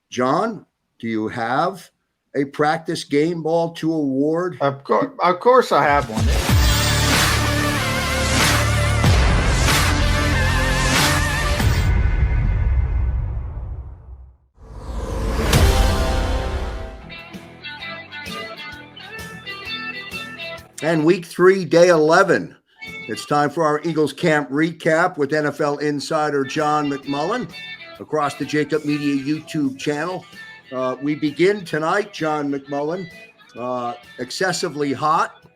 John, do you have a practice game ball to award? Of course, I have one. And week 3, day 11. It's time for our Eagles camp recap with NFL insider John McMullen across the JAKIB Media YouTube channel. We begin tonight, John McMullen, excessively hot,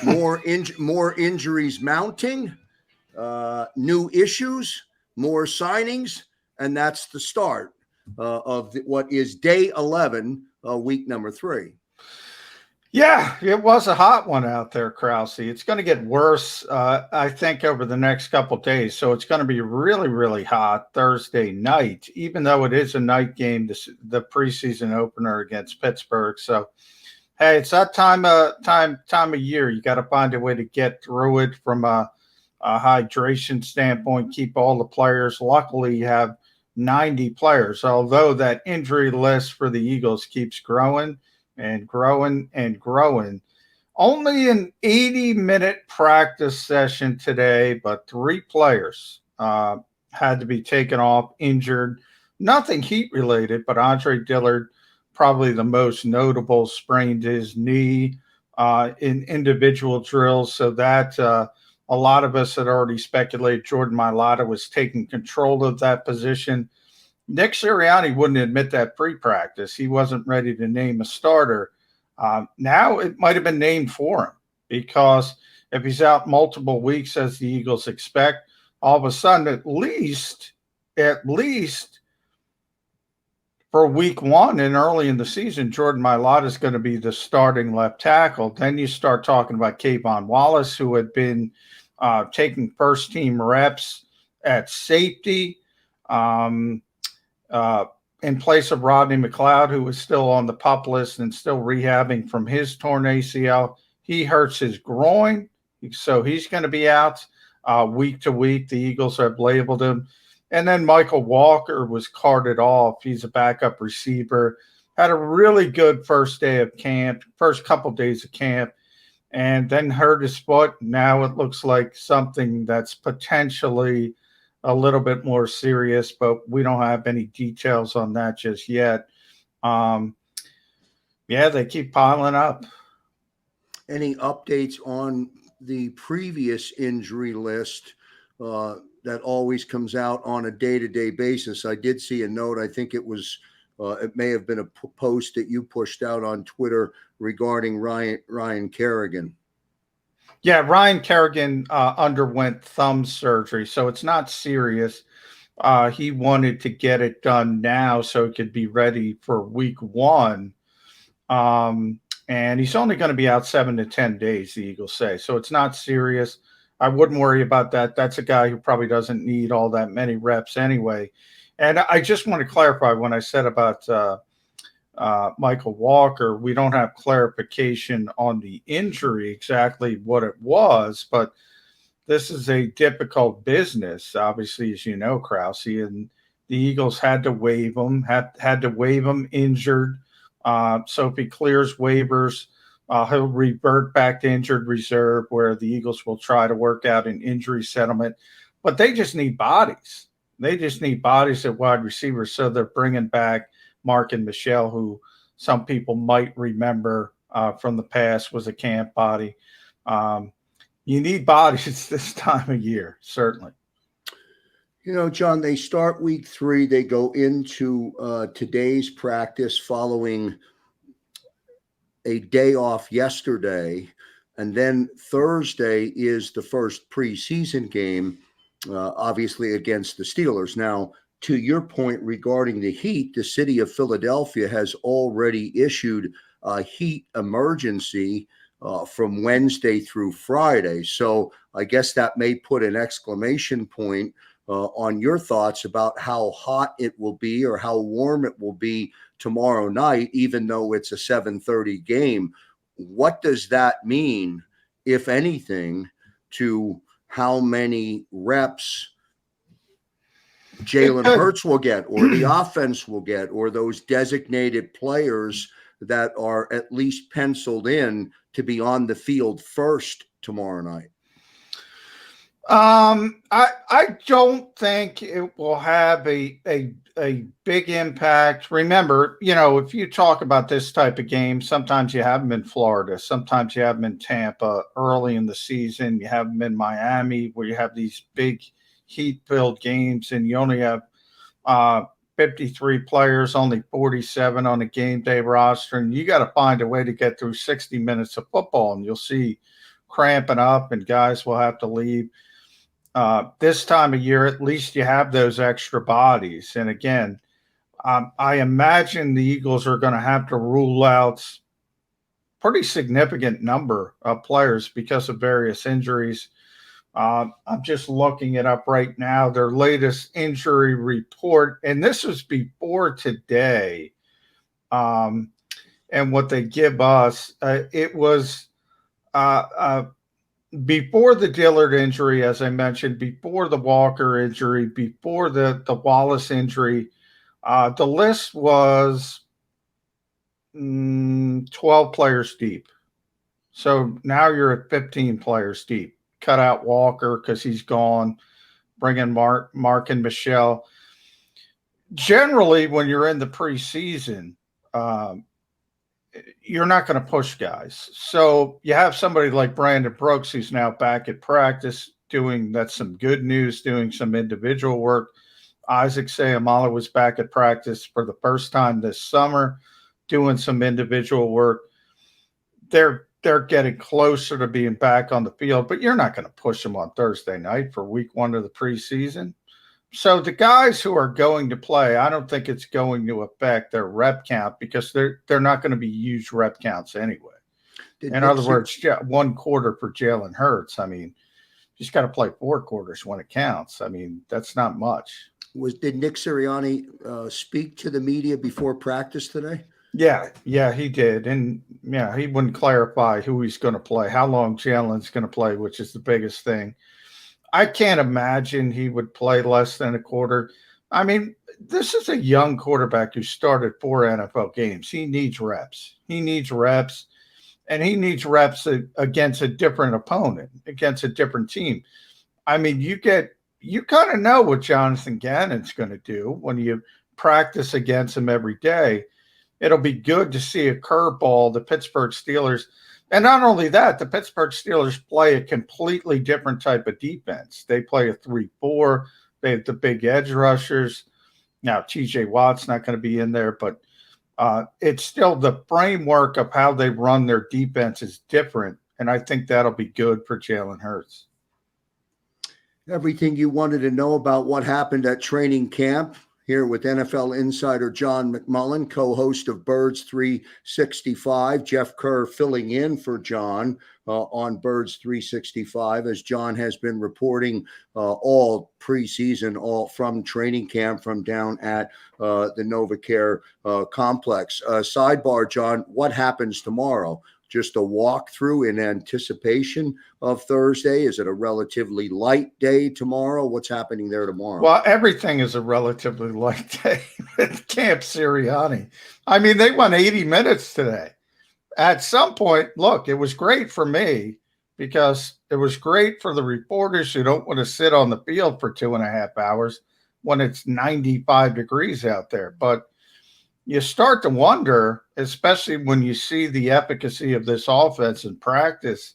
more injuries mounting, new issues, more signings, and that's the start of what is day 11, week number 3. Yeah, it was a hot one out there, Krause. It's going to get worse, I think, over the next couple of days. So it's going to be really, really hot Thursday night, even though it is a night game, the preseason opener against Pittsburgh. So, hey, it's that time of year. You got to find a way to get through it from a hydration standpoint. Keep all the players. Luckily, you have 90 players, although that injury list for the Eagles keeps growing and growing and growing. Only an 80-minute practice session today, but 3 players had to be taken off, injured. Nothing heat-related, but Andre Dillard, probably the most notable, sprained his knee in individual drills. So that a lot of us had already speculated Jordan Mailata was taking control of that position. Nick Sirianni wouldn't admit that pre-practice. He wasn't ready to name a starter. Now it might have been named for him because if he's out multiple weeks, as the Eagles expect, all of a sudden, at least for week 1 and early in the season, Jordan Mailata is going to be the starting left tackle. Then you start talking about Kayvon Wallace, who had been taking first-team reps at safety. In place of Rodney McLeod, who was still on the PUP list and still rehabbing from his torn ACL. He hurts his groin, so he's going to be out week to week. The Eagles have labeled him. And then Michael Walker was carted off. He's a backup receiver. Had a really good first day of camp, first couple days of camp, and then hurt his foot. Now it looks like something that's potentially a little bit more serious, but we don't have any details on that just yet. They keep piling up. Any updates on the previous injury list that always comes out on a day-to-day basis? I did see a note. I think it was it may have been a post that you pushed out on Twitter regarding Ryan Kerrigan. Yeah, Ryan Kerrigan underwent thumb surgery, so it's not serious. He wanted to get it done now so he could be ready for week 1. And he's only going to be out 7 to 10 days, the Eagles say. So it's not serious. I wouldn't worry about that. That's a guy who probably doesn't need all that many reps anyway. And I just want to clarify when I said about Michael Walker, we don't have clarification on the injury, exactly what it was, but this is a difficult business, obviously, as you know, Krause, and the Eagles had to waive him, had to waive him injured. So if he clears waivers, he'll revert back to injured reserve, where the Eagles will try to work out an injury settlement. But they just need bodies. They just need bodies at wide receiver, so they're bringing back Mark and Michelle, who some people might remember from the past was a camp body. You need bodies this time of year, certainly. You know, John, they start week 3. They go into today's practice following a day off yesterday. And then Thursday is the first preseason game, obviously against the Steelers. Now, to your point regarding the heat, the city of Philadelphia has already issued a heat emergency from Wednesday through Friday. So I guess that may put an exclamation point on your thoughts about how hot it will be or how warm it will be tomorrow night, even though it's a 7:30 game. What does that mean, if anything, to how many reps Jalen Hurts will get, or the offense will get, or those designated players that are at least penciled in to be on the field first tomorrow night? I don't think it will have a big impact. Remember, if you talk about this type of game, sometimes you have them in Florida, sometimes you have them in Tampa early in the season, you have them in Miami where you have these big heat-filled games, and you only have 53 players, only 47 on a game day roster, and you got to find a way to get through 60 minutes of football, and you'll see cramping up, and guys will have to leave. This time of year, at least you have those extra bodies. And again, I imagine the Eagles are going to have to rule out pretty significant number of players because of various injuries. I'm just looking it up right now, their latest injury report, and this was before today. And what they give us, it was before the Dillard injury, as I mentioned, before the Walker injury, before the Wallace injury, the list was 12 players deep. So now you're at 15 players deep. Cut out Walker because he's gone. Bring in Mark and Michelle. Generally, when you're in the preseason, you're not going to push guys. So you have somebody like Brandon Brooks, who's now back at practice that's some good news, doing some individual work. Isaac Seumalo was back at practice for the first time this summer, doing some individual work. They're getting closer to being back on the field, but you're not going to push them on Thursday night for week 1 of the preseason. So the guys who are going to play, I don't think it's going to affect their rep count because they're not going to be huge rep counts anyway. In other words, 1 quarter for Jalen Hurts. I mean, you just got to play 4 quarters when it counts. I mean, that's not much. Did Nick Sirianni speak to the media before practice today? Yeah, he did. And yeah, he wouldn't clarify who he's going to play, how long Jalen's going to play, which is the biggest thing. I can't imagine he would play less than a quarter. I mean, this is a young quarterback who started 4 NFL games. He needs reps. And he needs reps against a different opponent, against a different team. I mean, you kind of know what Jonathan Gannon's going to do when you practice against him every day. It'll be good to see a curveball, the Pittsburgh Steelers. And not only that, the Pittsburgh Steelers play a completely different type of defense. They play a 3-4. They have the big edge rushers. Now, TJ Watt's not going to be in there, but it's still the framework of how they run their defense is different. And I think that'll be good for Jalen Hurts. Everything you wanted to know about what happened at training camp here with NFL insider John McMullen, co-host of Birds 365. Jeff Kerr filling in for John on Birds 365, as John has been reporting all preseason, all from training camp, from down at the NovaCare complex. Sidebar, John, what happens tomorrow? Just a walkthrough in anticipation of Thursday? Is it a relatively light day tomorrow? What's happening there tomorrow? Well, everything is a relatively light day at Camp Sirianni. I mean, they won 80 minutes today. At some point, look, it was great for me because it was great for the reporters who don't want to sit on the field for 2.5 hours when it's 95 degrees out there. But you start to wonder, especially when you see the efficacy of this offense in practice,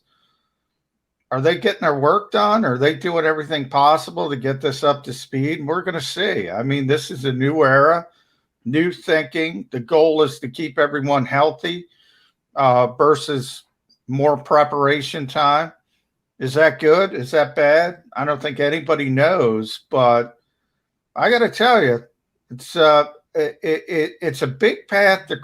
are they getting their work done? Are they doing everything possible to get this up to speed? We're going to see. I mean, this is a new era, new thinking. The goal is to keep everyone healthy versus more preparation time. Is that good? Is that bad? I don't think anybody knows, but I got to tell you, it's a big path to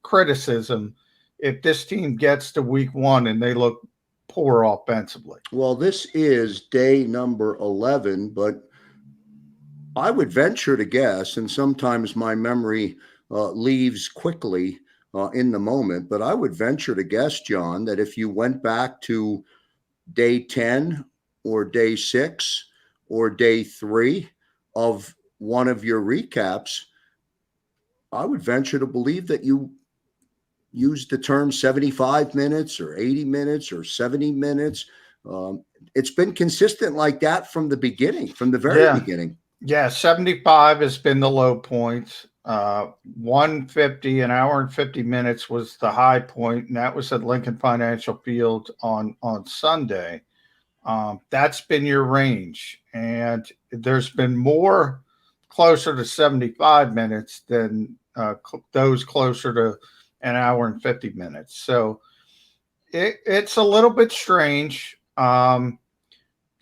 criticism if this team gets to week 1 and they look poor offensively. Well, this is day number 11, but I would venture to guess, and sometimes my memory leaves quickly in the moment, but I would venture to guess, John, that if you went back to day 10 or day 6 or day 3 of one of your recaps, I would venture to believe that you used the term 75 minutes or 80 minutes or 70 minutes. It's been consistent like that from the beginning, from the very beginning. Yeah, 75 has been the low point. 150, an hour and 50 minutes was the high point, and that was at Lincoln Financial Field on Sunday. That's been your range, and there's been more closer to 75 minutes than those closer to an hour and 50 minutes. So it's a little bit strange. I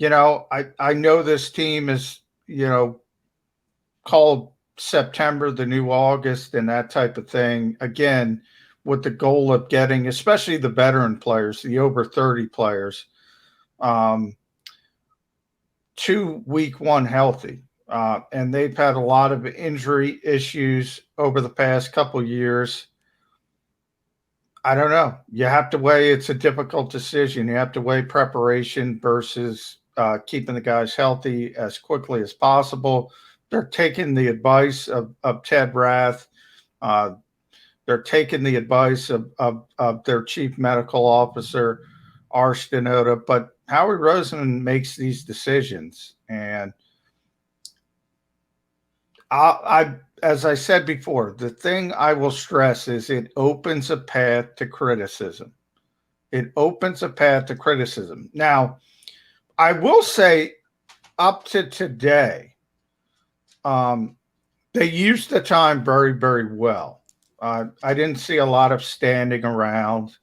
know this team is, called September the new August and that type of thing. Again, with the goal of getting, especially the veteran players, the over 30 players, to week one healthy. And they've had a lot of injury issues over the past couple years. I don't know. You have to weigh, it's a difficult decision. You have to weigh preparation versus keeping the guys healthy as quickly as possible. They're taking the advice of Ted Rath. They're taking the advice of their chief medical officer, Arsh Denoda. But Howie Roseman makes these decisions. And as I said before, the thing I will stress is it opens a path to criticism. It opens a path to criticism. Now, I will say up to today, they used the time very, very well. I didn't see a lot of standing around.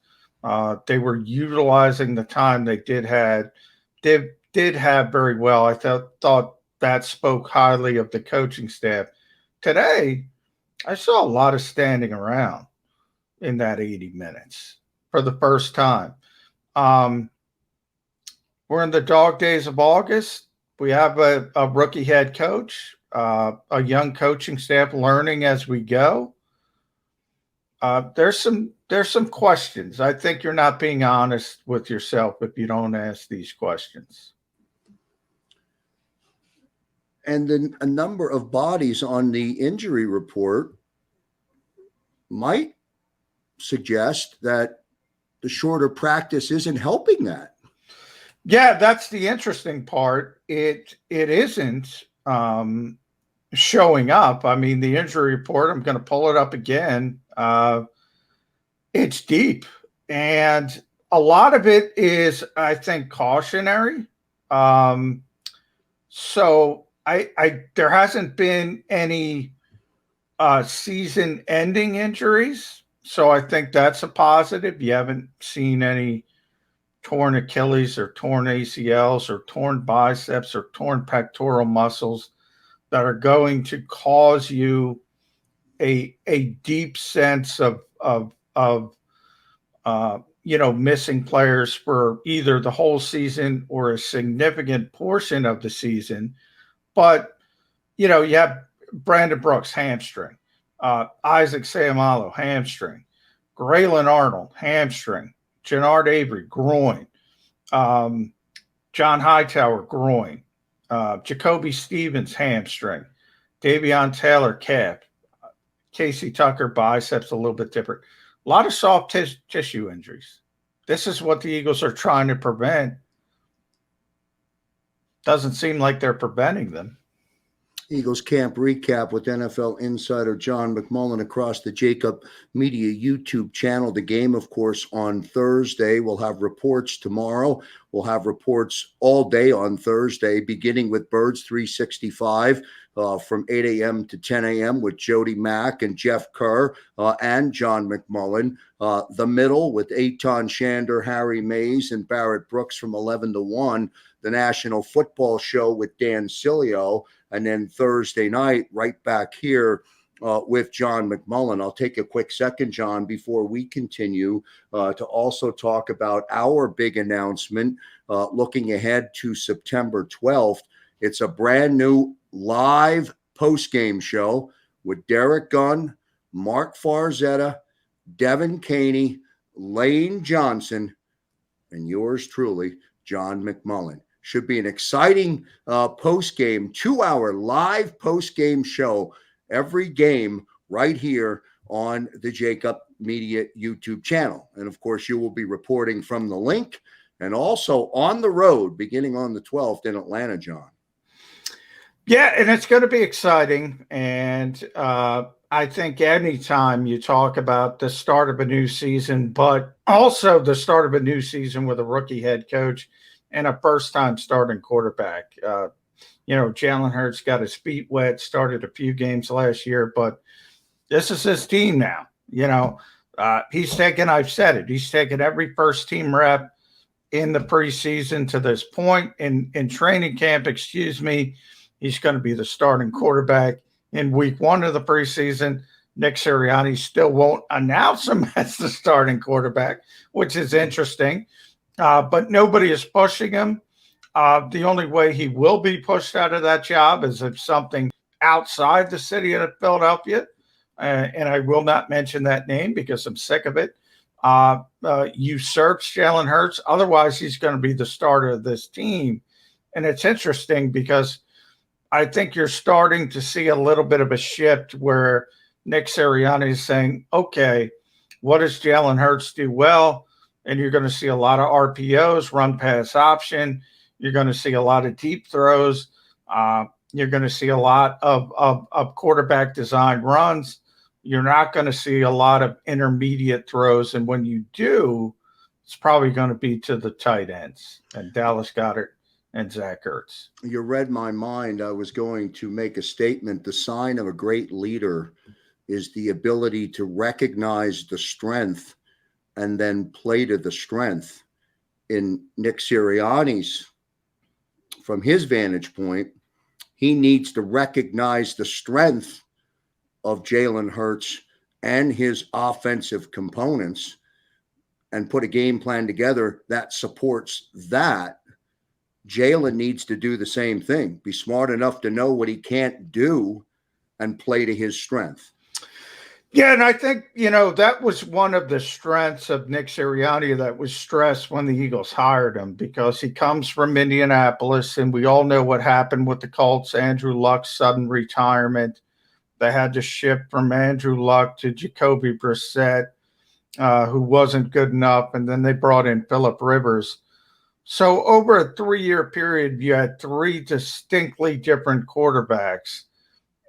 They were utilizing the time they did have very well. I thought that spoke highly of the coaching staff. Today, I saw a lot of standing around in that 80 minutes for the first time. We're in the dog days of August. We have a rookie head coach, a young coaching staff learning as we go. There's some questions. I think you're not being honest with yourself if you don't ask these questions. And then a number of bodies on the injury report might suggest that the shorter practice isn't helping that. Yeah, that's the interesting part. It isn't showing up. I mean, the injury report, I'm going to pull it up again. It's deep. And a lot of it is, I think, cautionary. So there hasn't been any season-ending injuries. So I think that's a positive. You haven't seen any torn Achilles or torn ACLs or torn biceps or torn pectoral muscles that are going to cause you a deep sense of missing players for either the whole season or a significant portion of the season. But, you have Brandon Brooks, hamstring, Isaac Seumalo, hamstring, Graylin Arnold, hamstring, Jannard Avery, groin, John Hightower, groin, Jacoby Stevens, hamstring, Davion Taylor, calf, Casey Tucker, biceps, a little bit different. A lot of soft tissue injuries. This is what the Eagles are trying to prevent. Doesn't seem like they're preventing them. Eagles camp recap with NFL insider John McMullen across the JAKIB Media YouTube channel. The game, of course, on Thursday. We'll have reports tomorrow. We'll have reports all day on Thursday, beginning with Birds 365 from 8 a.m. to 10 a.m. with Jody Mack and Jeff Kerr and John McMullen. The middle with Eitan Shander, Harry Mays, and Barrett Brooks from 11 to 1. The National Football Show with Dan Cilio. And then Thursday night, right back here with John McMullen. I'll take a quick second, John, before we continue to also talk about our big announcement looking ahead to September 12th. It's a brand new live post-game show with Derek Gunn, Mark Farzetta, Devin Caney, Lane Johnson, and yours truly, John McMullen. Should be an exciting post-game, 2-hour live post-game show every game right here on the JAKIB Media YouTube channel. And of course, you will be reporting from the link and also on the road beginning on the 12th in Atlanta, John. Yeah, and it's going to be exciting. And I think anytime you talk about the start of a new season, but also the start of a new season with a rookie head coach and a first-time starting quarterback, Jalen Hurts got his feet wet, started a few games last year, but this is his team now. He's taken, I've said it, he's taken every first-team rep in the preseason to this point. In training camp, he's going to be the starting quarterback in week 1 of the preseason. Nick Sirianni still won't announce him as the starting quarterback, which is interesting. But nobody is pushing him. The only way he will be pushed out of that job is if something outside the city of Philadelphia, and I will not mention that name because I'm sick of it, usurps Jalen Hurts. Otherwise, he's going to be the starter of this team. And it's interesting because I think you're starting to see a little bit of a shift where Nick Sirianni is saying, okay, what does Jalen Hurts do well? And you're going to see a lot of RPOs, run pass option. You're going to see a lot of deep throws. You're going to see a lot of quarterback design runs. You're not going to see a lot of intermediate throws. And when you do, it's probably going to be to the tight ends and Dallas Goedert and Zach Ertz. You read my mind. I was going to make a statement. The sign of a great leader is the ability to recognize the strength and then play to the strength. In Nick Sirianni's, from his vantage point, he needs to recognize the strength of Jalen Hurts and his offensive components and put a game plan together that supports that. Jalen needs to do the same thing, be smart enough to know what he can't do and play to his strength. Yeah, and I think, that was one of the strengths of Nick Sirianni that was stressed when the Eagles hired him, because he comes from Indianapolis, and we all know what happened with the Colts, Andrew Luck's sudden retirement. They had to shift from Andrew Luck to Jacoby Brissett, who wasn't good enough, and then they brought in Phillip Rivers. So over a 3-year period, you had 3 distinctly different quarterbacks,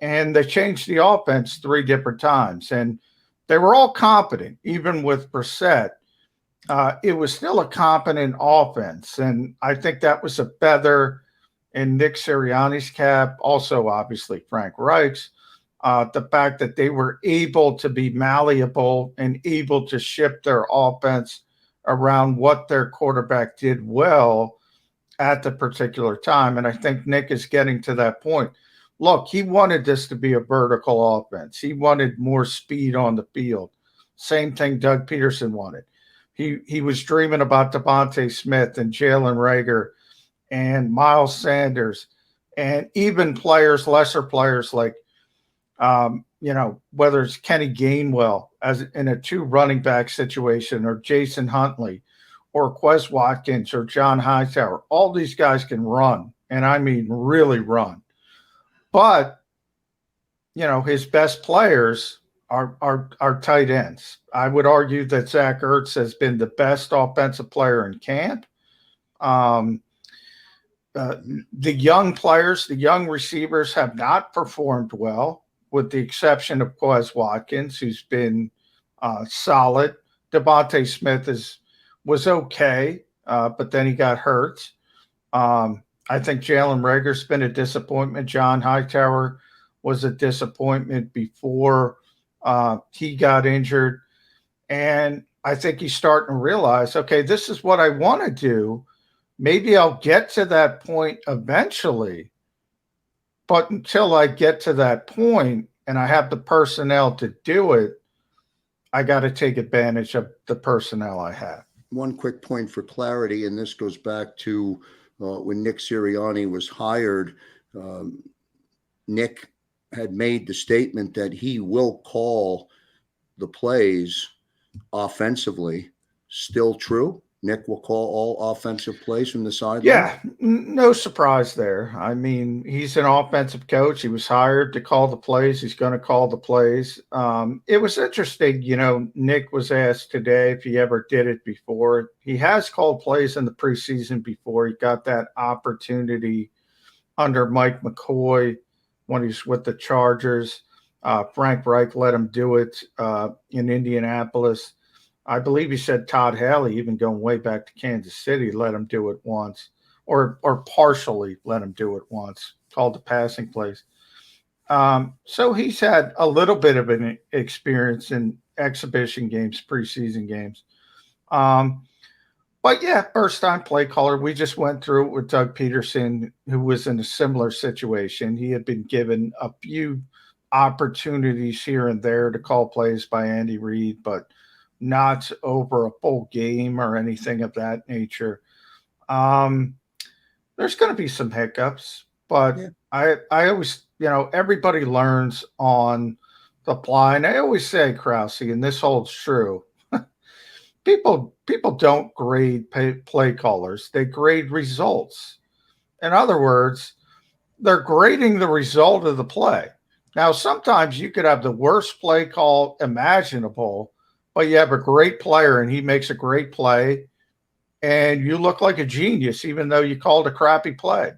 and they changed the offense 3 different times. And they were all competent, even with Brissett. It was still a competent offense, and I think that was a feather in Nick Sirianni's cap. Also, obviously, Frank Reich's. The fact that they were able to be malleable and able to shift their offense around what their quarterback did well at the particular time. And I think Nick is getting to that point. Look, he wanted this to be a vertical offense. He wanted more speed on the field. Same thing Doug Peterson wanted. He was dreaming about Devontae Smith and Jalen Reagor and Miles Sanders and even lesser players like, whether it's Kenny Gainwell as in a 2 running back situation, or Jason Huntley or Quez Watkins or John Hightower. All these guys can run, and I mean really run. But, his best players are tight ends. I would argue that Zach Ertz has been the best offensive player in camp. The young players, the young receivers have not performed well, with the exception of Quez Watkins, who's been solid. Devontae Smith was okay, but then he got hurt. I think Jalen Reagor's been a disappointment. John Hightower was a disappointment before he got injured. And I think he's starting to realize, okay, this is what I want to do. Maybe I'll get to that point eventually. But until I get to that point and I have the personnel to do it, I got to take advantage of the personnel I have. One quick point for clarity, and this goes back to when Nick Sirianni was hired. Nick had made the statement that he will call the plays offensively. Still true? Nick will call all offensive plays from the sideline? Yeah, no surprise there. I mean, he's an offensive coach. He was hired to call the plays. He's going to call the plays. It was interesting. Nick was asked today if he ever did it before. He has called plays in the preseason before. He got that opportunity under Mike McCoy when he's with the Chargers. Frank Reich let him do it in Indianapolis. I believe he said Todd Haley, even going way back to Kansas City, let him do it once, or partially let him do it once, called the passing plays. So he's had a little bit of an experience in exhibition games, preseason games. But yeah, first time play caller. We just went through it with Doug Peterson, who was in a similar situation. He had been given a few opportunities here and there to call plays by Andy Reid, but not over a full game or anything of that nature. There's going to be some hiccups, but yeah. I always, everybody learns on the fly. And I always say, Krause, and this holds true, people don't grade play callers. They grade results. In other words, they're grading the result of the play. Now, sometimes you could have the worst play call imaginable, but you have a great player and he makes a great play and you look like a genius, even though you called a crappy play.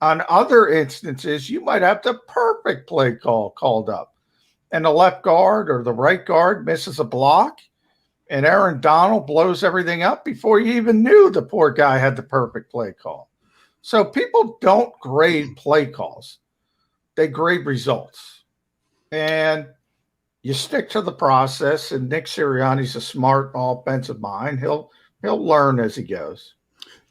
On other instances, you might have the perfect play call called up and the left guard or the right guard misses a block and Aaron Donald blows everything up before you even knew the poor guy had the perfect play call. So people don't grade play calls. They grade results. And you stick to the process, and Nick Sirianni's a smart offensive mind. He'll learn as he goes.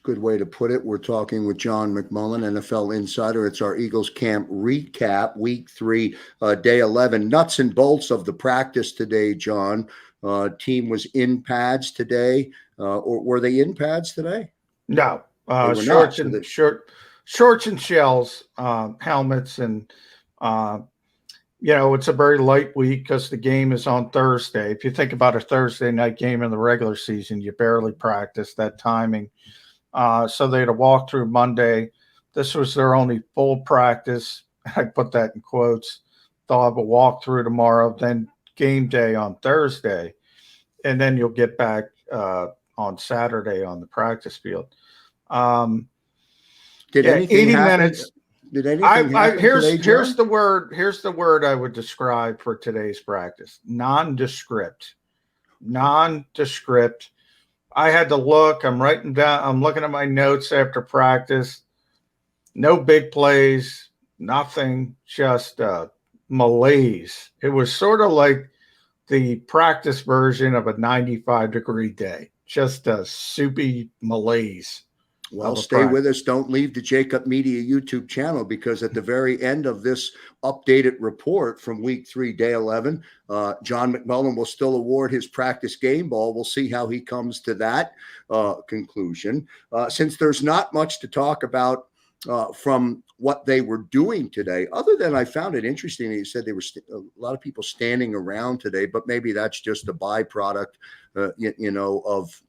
Good way to put it. We're talking with John McMullen, NFL insider. It's our Eagles camp recap, week 3, day 11. Nuts and bolts of the practice today, John. Team was in pads today, or were they in pads today? No, shorts and shells, helmets, and it's a very light week because the game is on Thursday. If you think about a Thursday night game in the regular season, you barely practice that timing. So they had a walkthrough Monday. This was their only full practice. I put that in quotes. They'll have a walkthrough tomorrow, then game day on Thursday, and then you'll get back on Saturday on the practice field. Did anything 80 happen? Minutes. Did anything happen here's today, John? Here's the word I would describe for today's practice. Nondescript. I had to look. I'm writing down. I'm looking at my notes after practice. No big plays. Nothing. Just malaise. It was sort of like the practice version of a 95-degree day. Just a soupy malaise. Well, stay with us. Don't leave the JAKIB Media YouTube channel, because at the very end of this updated report from week 3, day 11, John McMullen will still award his practice game ball. We'll see how he comes to that conclusion. Since there's not much to talk about from what they were doing today, other than I found it interesting that you said they were a lot of people standing around today, but maybe that's just a byproduct, of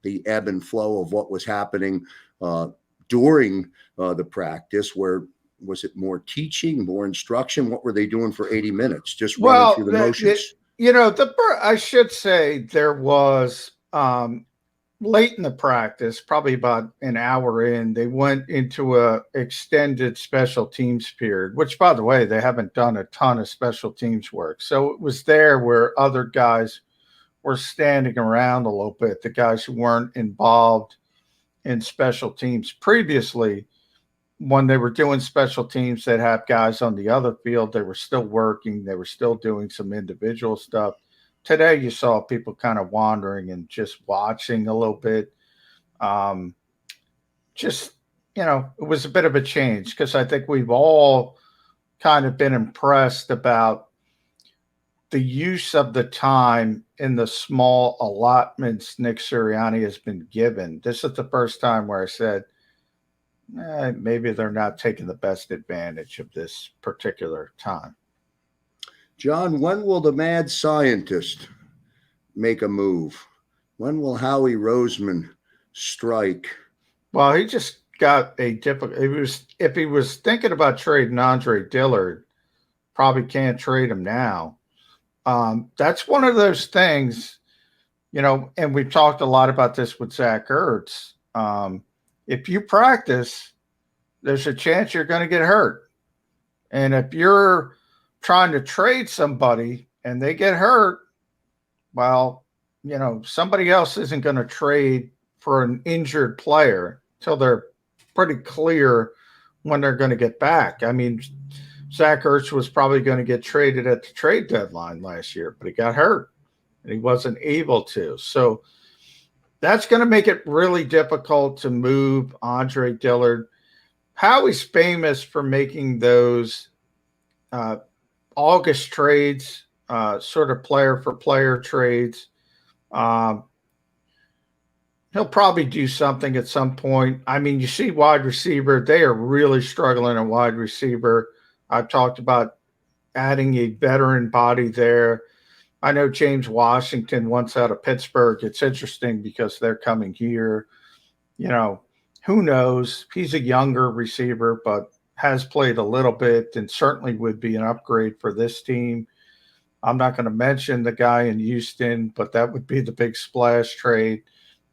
the ebb and flow of what was happening during the practice. Where was it more teaching, more instruction? What were they doing for 80 minutes? Just running through the motions? I should say there was late in the practice, probably about an hour in, they went into a extended special teams period, which, by the way, they haven't done a ton of special teams work. So it was there where other guys were standing around a little bit, the guys who weren't involved in special teams. Previously, when they were doing special teams, they'd have guys on the other field. They were still working. They were still doing some individual stuff. Today, you saw people kind of wandering and just watching a little bit. It was a bit of a change, because I think we've all kind of been impressed about the use of the time in the small allotments Nick Sirianni has been given. This is the first time where I said, maybe they're not taking the best advantage of this particular time. John, when will the mad scientist make a move? When will Howie Roseman strike. Well, he just got a difficult. If he was thinking about trading Andre Dillard, probably can't trade him now. That's one of those things, and we've talked a lot about this with Zach Ertz. If you practice, there's a chance you're going to get hurt. And if you're trying to trade somebody and they get hurt, well, somebody else isn't going to trade for an injured player till they're pretty clear when they're going to get back. I mean, Zach Ertz was probably going to get traded at the trade deadline last year, but he got hurt and he wasn't able to. So that's going to make it really difficult to move Andre Dillard. Howie's famous for making those August trades, sort of player for player trades. He'll probably do something at some point. I mean, you see wide receiver, they are really struggling at wide receiver. I've talked about adding a veteran body there. I know James Washington wants out of Pittsburgh. It's interesting because they're coming here. Who knows? He's a younger receiver, but has played a little bit and certainly would be an upgrade for this team. I'm not going to mention the guy in Houston, but that would be the big splash trade.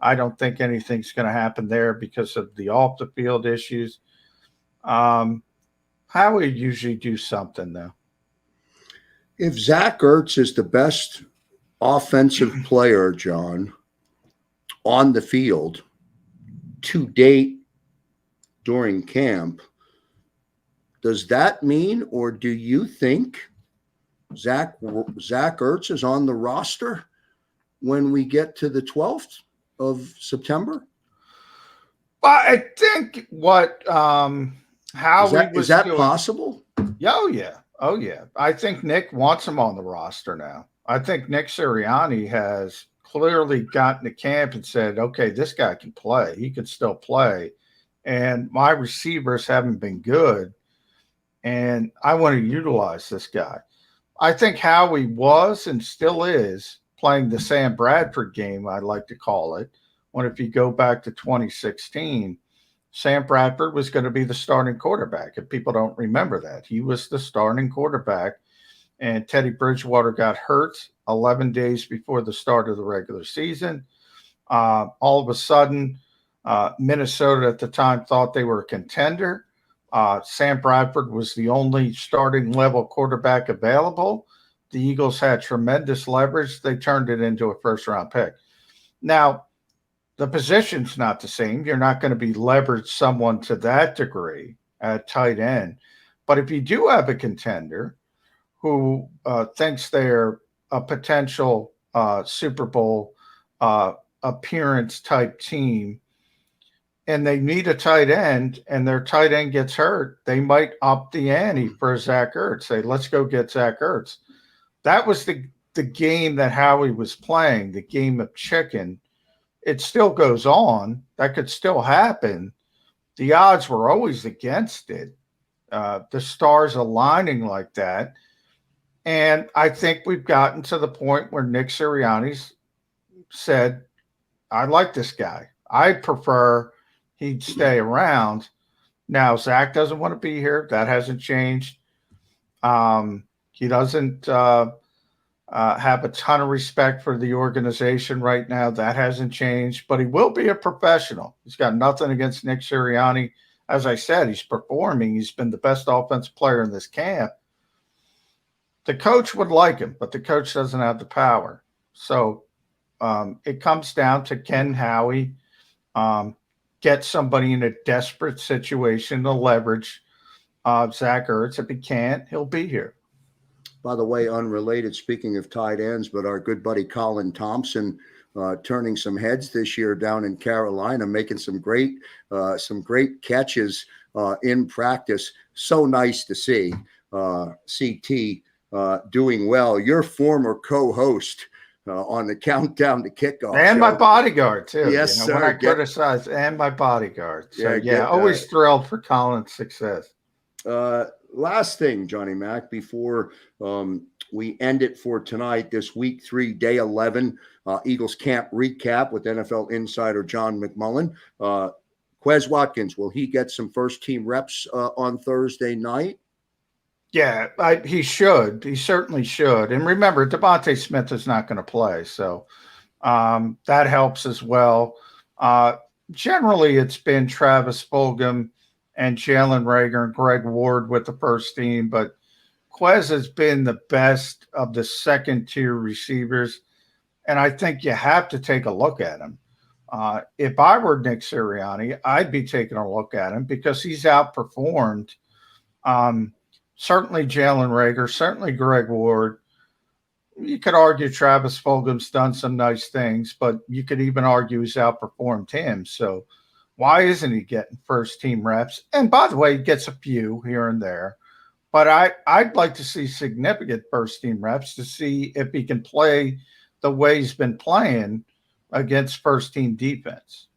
I don't think anything's going to happen there because of the off the field issues. How we usually do something though. If Zach Ertz is the best offensive player, John, on the field to date during camp, does that mean, or do you think Zach Ertz is on the roster when we get to the 12th of September? Well, I think is that possible? Oh yeah. I think Nick wants him on the roster now. I think Nick Sirianni has clearly gotten to camp and said, okay, this guy can play. He can still play. And my receivers haven't been good. And I want to utilize this guy. I think Howie was and still is playing the Sam Bradford game, I like to call it, when if you go back to 2016, Sam Bradford was going to be the starting quarterback. If people don't remember that, he was the starting quarterback, and Teddy Bridgewater got hurt 11 days before the start of the regular season. All of a sudden, Minnesota at the time thought they were a contender. Sam Bradford was the only starting level quarterback available. The Eagles had tremendous leverage. They turned it into a first-round pick. Now, the position's not the same. You're not going to be leveraged someone to that degree at tight end. But if you do have a contender who thinks they're a potential Super Bowl appearance type team, and they need a tight end, and their tight end gets hurt, they might up the ante for Zach Ertz. Say, let's go get Zach Ertz. That was the game that Howie was playing, the game of chicken. It still goes on. That could still happen. The odds were always against it. The stars aligning like that. And I think we've gotten to the point where Nick Sirianni's said, I like this guy. I prefer he'd stay around. Now, Zach doesn't want to be here. That hasn't changed. He doesn't have a ton of respect for the organization right now. That hasn't changed, but he will be a professional. He's got nothing against Nick Sirianni. As I said, he's performing. He's been the best offensive player in this camp. The coach would like him, but the coach doesn't have the power. So it comes down to, can Howie get somebody in a desperate situation to leverage Zach Ertz? If he can't, he'll be here. By the way, unrelated, speaking of tight ends, but our good buddy Colin Thompson turning some heads this year down in Carolina, making some great catches in practice. So nice to see CT doing well. Your former co-host on the Countdown to Kickoff and show. My bodyguard too. Yes, sir. When I criticize, and my bodyguard. So always thrilled for Colin's success. Last thing, Johnny Mac, before we end it for tonight, this week 3, day 11, Eagles camp recap with NFL insider John McMullen. Quez Watkins, will he get some first team reps on Thursday night? Yeah, he should. He certainly should. And remember, Devontae Smith is not going to play, so that helps as well. Generally, it's been Travis Fulgham and Jalen Reagor and Greg Ward with the first team, but Quez has been the best of the second-tier receivers, and I think you have to take a look at him. If I were Nick Sirianni, I'd be taking a look at him because he's outperformed certainly Jalen Reagor, certainly Greg Ward. You could argue Travis Fulgham's done some nice things, but you could even argue he's outperformed him. So why isn't he getting first team reps? And by the way, he gets a few here and there. But I'd like to see significant first team reps to see if he can play the way he's been playing against first team defense.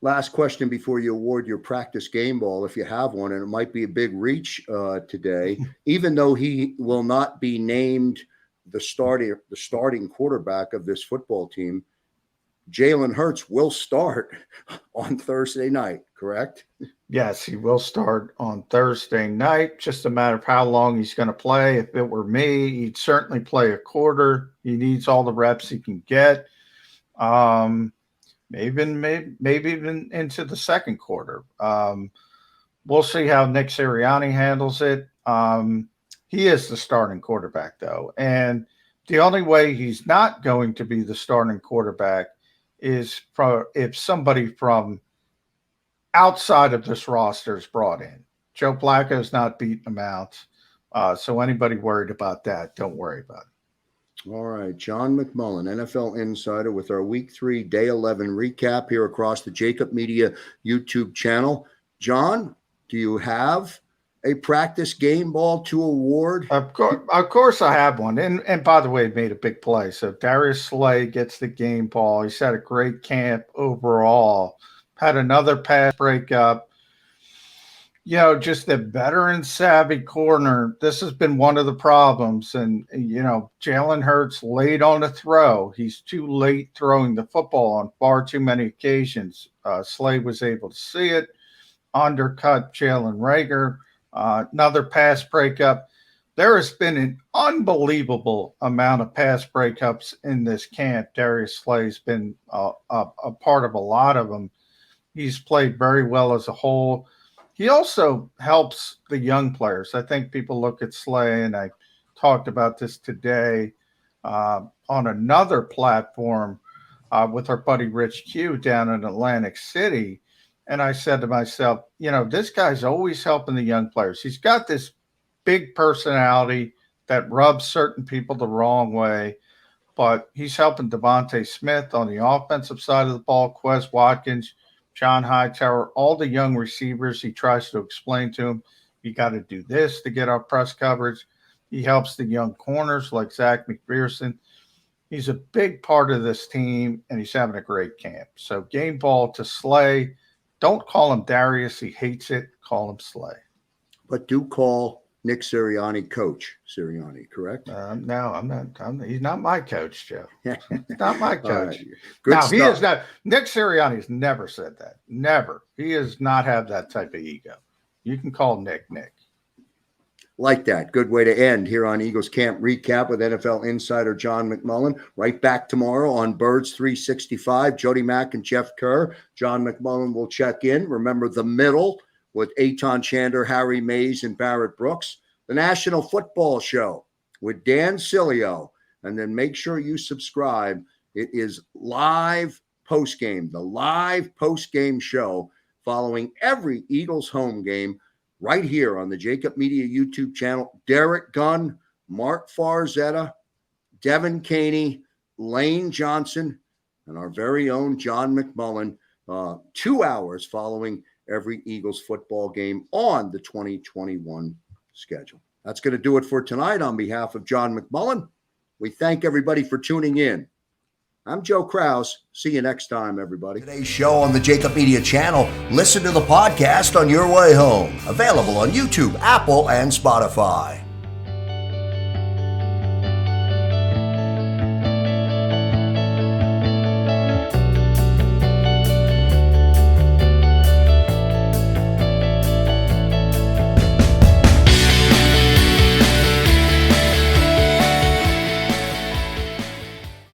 Last question before you award your practice game ball, if you have one, and it might be a big reach today. Even though he will not be named the starting quarterback of this football team, Jalen Hurts will start on Thursday night, correct? Yes, he will start on Thursday night. Just a matter of how long he's going to play. If it were me, he'd certainly play a quarter. He needs all the reps he can get. Maybe even into the second quarter. We'll see how Nick Sirianni handles it. He is the starting quarterback, though. And the only way he's not going to be the starting quarterback is if somebody from outside of this roster is brought in. Joe Flacco's not beating him out. So anybody worried about that, don't worry about it. All right, John McMullen, NFL Insider, with our Week 3, Day 11 recap here across the JAKIB Media YouTube channel. John, do you have a practice game ball to award? Of course I have one. And by the way, it made a big play. So Darius Slay gets the game ball. He's had a great camp overall. Had another pass breakup. Just a veteran savvy corner. This has been one of the problems. And, Jalen Hurts late on the throw. He's too late throwing the football on far too many occasions. Slay was able to see it, undercut Jalen Reagor. Another pass breakup. There has been an unbelievable amount of pass breakups in this camp. Darius Slay's been a part of a lot of them. He's played very well as a whole. He also helps the young players. I think people look at Slay, and I talked about this today on another platform with our buddy Rich Q down in Atlantic City. And I said to myself, this guy's always helping the young players. He's got this big personality that rubs certain people the wrong way, but he's helping Devontae Smith on the offensive side of the ball, Quez Watkins, John Hightower, all the young receivers. He tries to explain to them, you got to do this to get our press coverage. He helps the young corners like Zach McPherson. He's a big part of this team, and he's having a great camp. So game ball to Slay. Don't call him Darius. He hates it. Call him Slay. But do call Nick Sirianni Coach Sirianni, correct? No, I'm not. He's not my coach, Joe. He's not my coach. Right. Good now, stuff. He is not. Nick Sirianni's never said that. Never. He does not have that type of ego. You can call Nick. Like that. Good way to end here on Eagles Camp Recap with NFL Insider John McMullen. Right back tomorrow on Birds 365. Jody Mack and Jeff Kerr. John McMullen will check in. Remember the middle with Eitan Chander, Harry Mays, and Barrett Brooks. The National Football Show with Dan Cilio. And then make sure you subscribe. It is live postgame, the live postgame show following every Eagles home game right here on the JAKIB Media YouTube channel. Derek Gunn, Mark Farzetta, Devin Caney, Lane Johnson, and our very own John McMullen, 2 hours following every Eagles football game on the 2021 schedule. That's going to do it for tonight. On behalf of John McMullen, we thank everybody for tuning in. I'm Joe Krause. See you next time, everybody. Today's show on the JAKIB Media channel. Listen to the podcast on your way home. Available on YouTube, Apple, and Spotify.